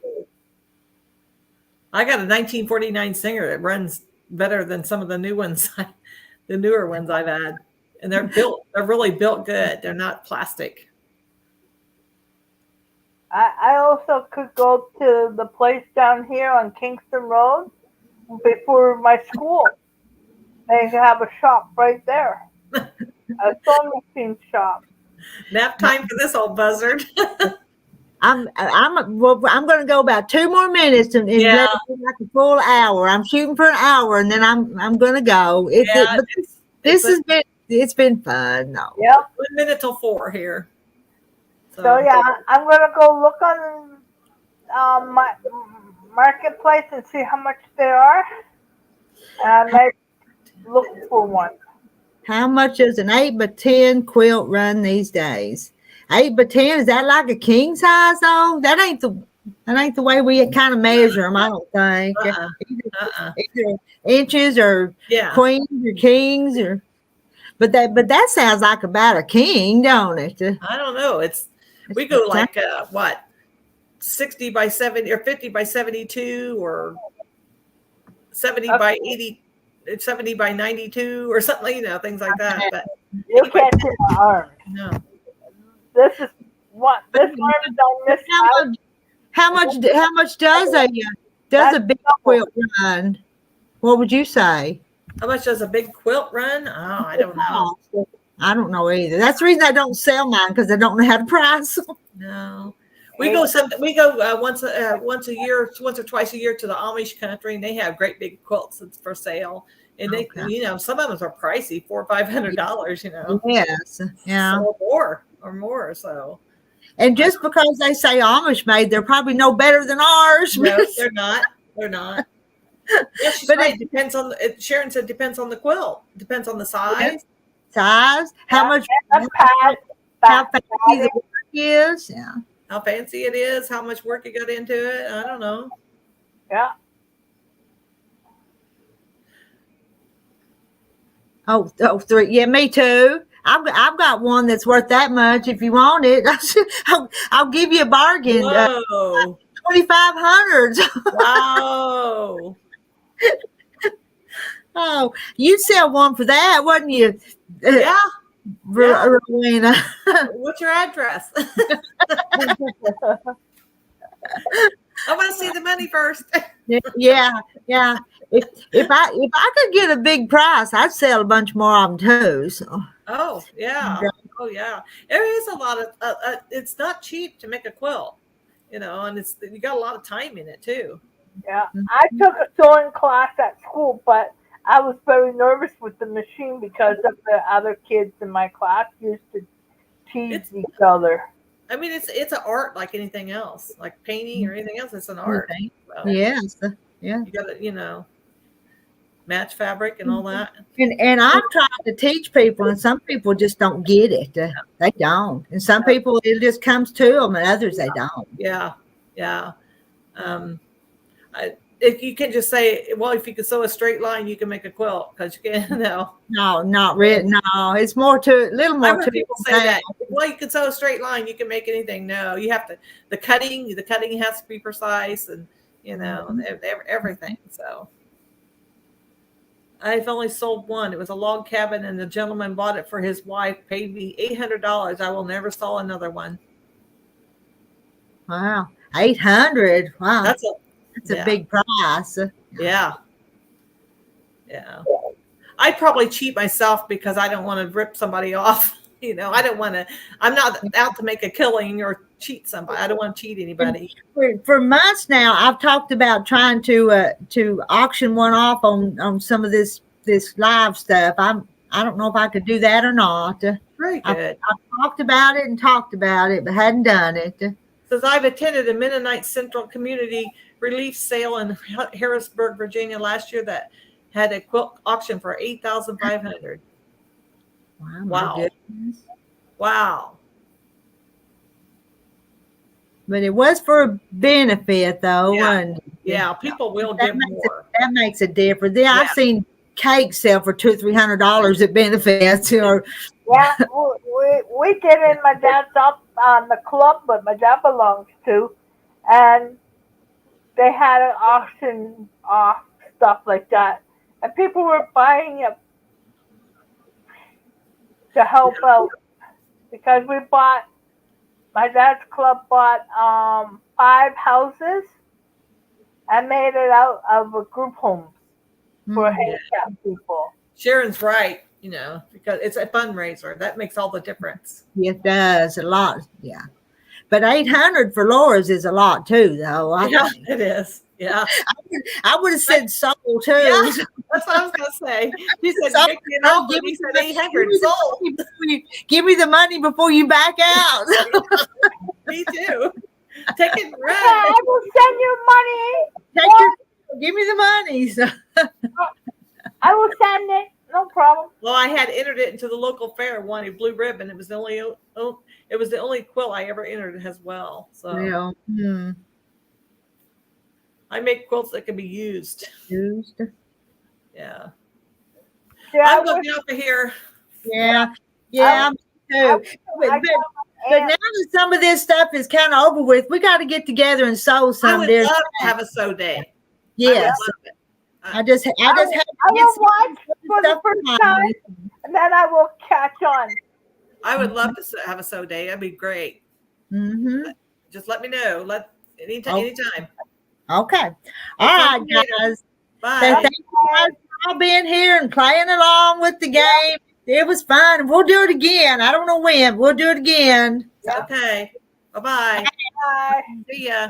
I got a 1949 Singer that runs better than some of the new ones, the newer ones I've had. And they're really built good. They're not plastic. I also could go to the place down here on Kingston Road before my school. They have a shop right there, a sewing machine shop. Nap time for this old buzzard. I'm going to go about 2 more minutes and let it be like a full hour. I'm shooting for an hour and then I'm going to go. It's been fun. No. Yep. 1 minute till 4 here. So I'm going to go look on my marketplace and see how much they are. And I look for one. How much does an 8x10 quilt run these days? 8x10, is that like a king size though? That ain't the way we kind of measure them, I don't think. Either inches or queens or kings but that sounds like about a king, don't it? I don't know. We go like 60 by 70 or 50 by 72 or 70 by 80, 70 by 92 or something, things like that. But you can't see my arms. No. What this arm is on this side. How much does a big quilt run? What would you say? How much does a big quilt run? Oh, I don't know. I don't know either. That's the reason I don't sell mine, because I don't know how to price them. No. We go once a year, once or twice a year to the Amish country, and they have great big quilts for sale. And they, some of them are pricey, $400 or $500. Yes, yeah, so, or more. So, and just because they say Amish made, they're probably no better than ours. No, they're not. They're not. Yeah, she's right. It depends on. Sharon said depends on the quilt. Depends on the size. Size, how much, how fancy the work is. Yeah. How fancy it is, how much work you got into it. I don't know. Yeah. Oh, 3. Yeah, me too. I've got one that's worth that much. If you want it, I'll give you a bargain. Whoa. 2,500. Wow. Oh, you'd sell one for that, wouldn't you? Yeah. Rowena. What's your address? I want to see the money first. Yeah. If I could get a big price, I'd sell a bunch more of them too. So. Oh yeah. There is a lot of. It's not cheap to make a quilt, and you got a lot of time in it too. Yeah, I took a sewing class at school, but I was very nervous with the machine because of the other kids in my class used to tease each other. I mean, it's an art like anything else, like painting or anything else. It's an art. So yes, yeah. You got to, match fabric and all that. And I've tried to teach people, and some people just don't get it. They don't, and some people it just comes to them, and others they don't. Yeah. If you can just say, well, if you can sew a straight line, you can make a quilt, because you can. No, not really. No, it's more to a little more. I've heard people say that. Well, you can sew a straight line, you can make anything. No, you have to. The cutting has to be precise, and everything. So, I've only sold one. It was a log cabin, and the gentleman bought it for his wife. Paid me $800. I will never sell another one. Wow, 800. Wow, That's a big price. Yeah. I'd probably cheat myself because I don't want to rip somebody off. I don't want to. I'm not out to make a killing or cheat somebody. I don't want to cheat anybody. For months now, I've talked about trying to auction one off on some of this live stuff. I don't know if I could do that or not. Very good. I've talked about it, but hadn't done it. Says I've attended a Mennonite Central Community Relief Sale in Harrisburg, Virginia last year that had a quilt auction for $8,500. Wow. But it was for a benefit, though. Yeah, people will give more. That makes a difference. Yeah, I've seen cakes sell for $200-300 at benefits. Or we did in my dad's up on the club that my dad belongs to, and they had an auction off stuff like that, and people were buying it to help out, because my dad's club bought 5 houses and made it out of a group home for handicapped people. Sharon's right, because it's a fundraiser. That makes all the difference. It does a lot, yeah. But 800 for Laura's is a lot too, though. It is. Yeah, I would have said sold too. Yeah, that's what I was going to say. She said, "Give me 800 sold." Give me the money before you back out. Me too. Take it. Run. I will send you money. Give me the money. So. I will send it. No problem. Well, I had entered it into the local fair, won a blue ribbon. It was the only quilt I ever entered as well. So I make quilts that can be used. Yeah. I'm going to get off of here. Yeah, me too. But now that some of this stuff is kind of over with, we got to get together and sew some. I would love to have a sew day. Yes. I just have to watch for the first time, and then I will catch on. I would love to have a sew day. That'd be great. Mm-hmm. Just let me know. Anytime. Oh. Anytime. Okay. We'll All talk right, to you later. guys. Bye. Thank you guys for all being here and playing along with the game. It was fun. We'll do it again. I don't know when. We'll do it again. Yeah. Okay. Bye-bye. Bye. See ya.